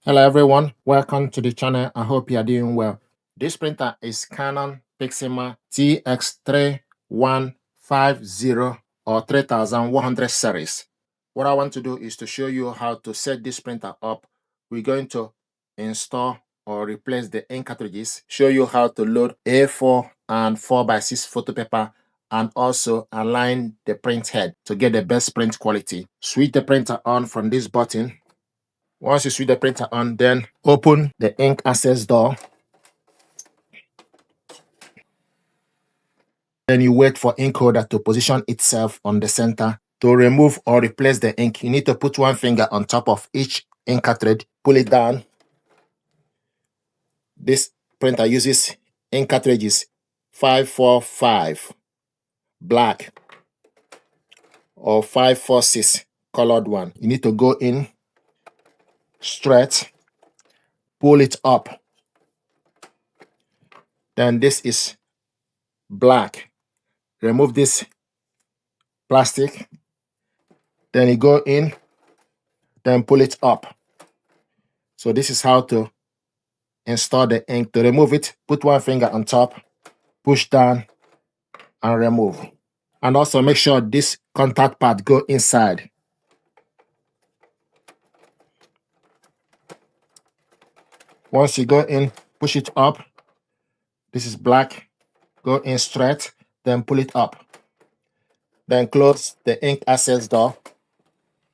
Hello everyone, welcome to the channel. I hope you are doing well. This printer is Canon PIXMA TX3150 or 3100 series. What I want to do is to show you how to set this printer up. We're going to install or replace the ink cartridges, show you how to load A4 and 4x6 photo paper, and also align the print head to get the best print quality. Switch the printer on from this button. Once you switch the printer on, then open the ink access door. Then you wait for ink holder to position itself on the center. To remove or replace the ink, you need to put one finger on top of each ink cartridge, pull it down. This printer uses ink cartridges 545 black or 546 colored one. You need to go in straight, pull it up. Then this is black. Remove this plastic. Then you go in, then pull it up. So this is how to install the ink. To remove it, put one finger on top, push down, and remove. And also make sure this contact pad go inside. Once you go in, push it up. This is black. Go in straight, then pull it up. Then close the ink access door.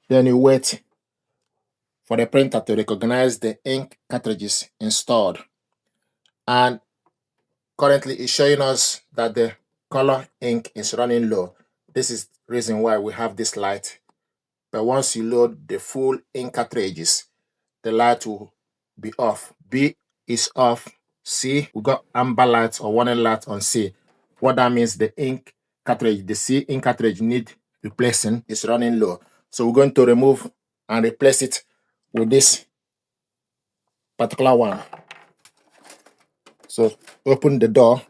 Then you wait for the printer to recognize the ink cartridges installed. And currently it's showing us that the color ink is running low. This is the reason why we have this light. But once you load the full ink cartridges, the light will be off. B is off. C, we got amber light or warning light on C. What that means, the ink cartridge, the C ink cartridge need replacing, is running low. So we're going to remove and replace it with this particular one. So open the door,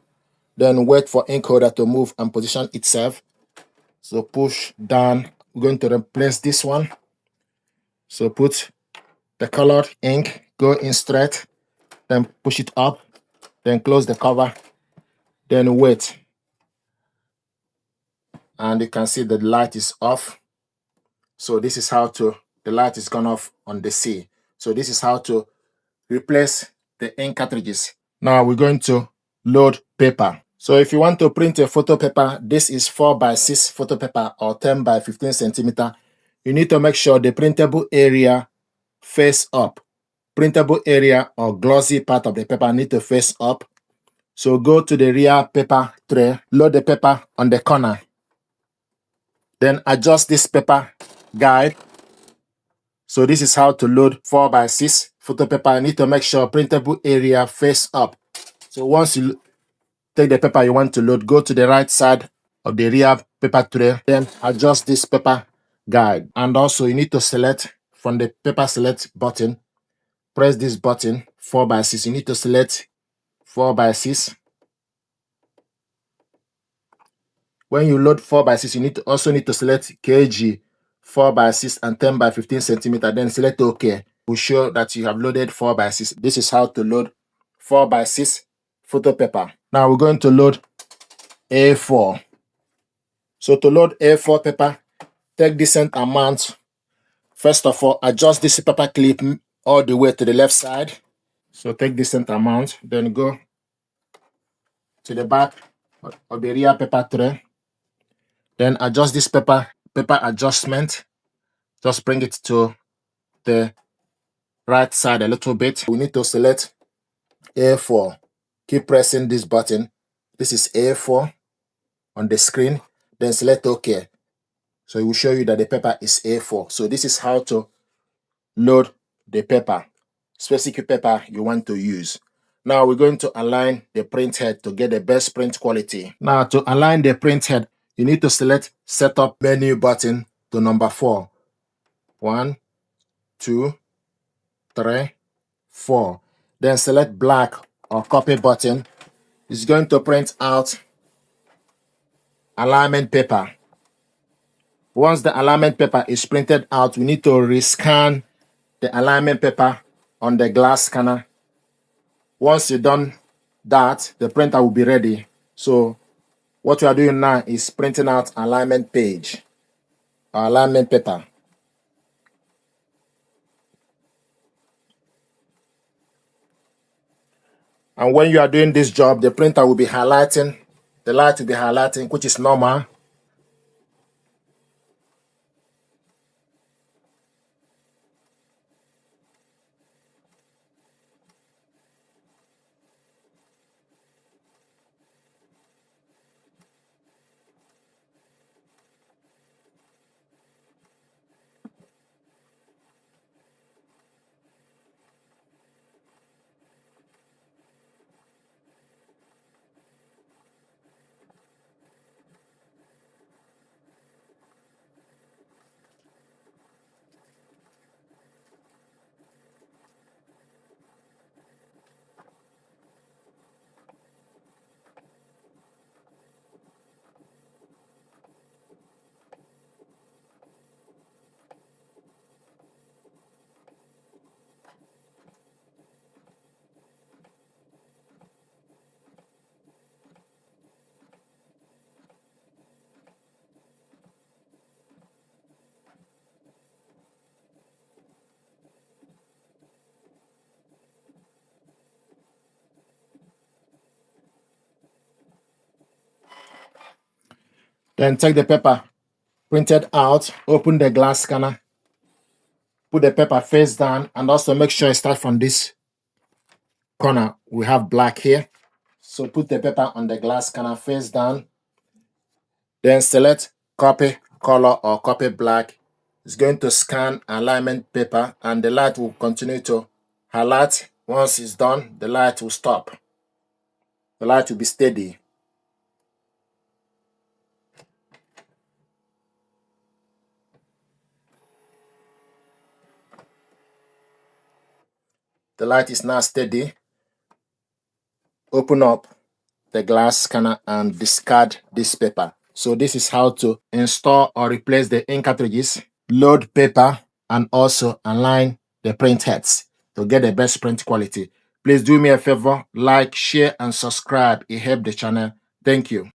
then wait for ink holder to move and position itself. So push down. We're going to replace this one. So put the colored ink, go in straight, then push it up, then close the cover, then wait. And you can see the light is off. So this is how the light is gone off on the C. So this is how to replace the ink cartridges. Now we're going to load paper. So if you want to print a photo paper, this is 4x6 photo paper or 10 by 15 centimeter. You need to make sure the printable area face up. Printable area or glossy part of the paper need to face up. So go to the rear paper tray, load the paper on the corner. Then adjust this paper guide. So this is how to load 4x6 photo paper. You need to make sure printable area face up. So once you take the paper you want to load, go to the right side of the rear paper tray, then adjust this paper guide. And also you need to select from the paper select button, press this button, 4x6. You need to select 4x6. When you load 4x6, you also need to select kg, 4x6 and 10 by 15 centimeter. Then select OK. Will show that you have loaded 4x6. This is how to load 4x6 photo paper. Now we're going to load A4. So to load A4 paper, take decent amount. First of all, adjust this paper clip all the way to the left side. So take decent amount, then go to the back of the rear paper tray. Then adjust this paper adjustment. Just bring it to the right side a little bit. We need to select A4. Keep pressing this button. This is A4 on the screen. Then select OK. So it will show you that the paper is A4. So this is how to load the paper, specific paper you want to use. Now we're going to align the print head to get the best print quality. Now to align the print head, you need to select Setup menu button to number 4. 1, 2, 3, 4. Then select black or copy button. It's going to print out alignment paper. Once the alignment paper is printed out, we need to rescan the alignment paper on the glass scanner. Once you've done that, the printer will be ready. So what we are doing now is printing out alignment page or alignment paper. And when you are doing this job, the printer will be highlighting, the light will be highlighting, which is normal. Then take the paper printed out, open the glass scanner, put the paper face down, and also make sure you start from this corner. We have black here. So put the paper on the glass scanner face down. Then select copy color or copy black. It's going to scan alignment paper and the light will continue to highlight. Once it's done, the light will stop. The light will be steady. The light is now steady. Open up the glass scanner and discard this paper. So this is how to install or replace the ink cartridges, load paper, and also align the print heads to get the best print quality. Please do me a favor, like, share, and subscribe. It helps the channel. Thank you.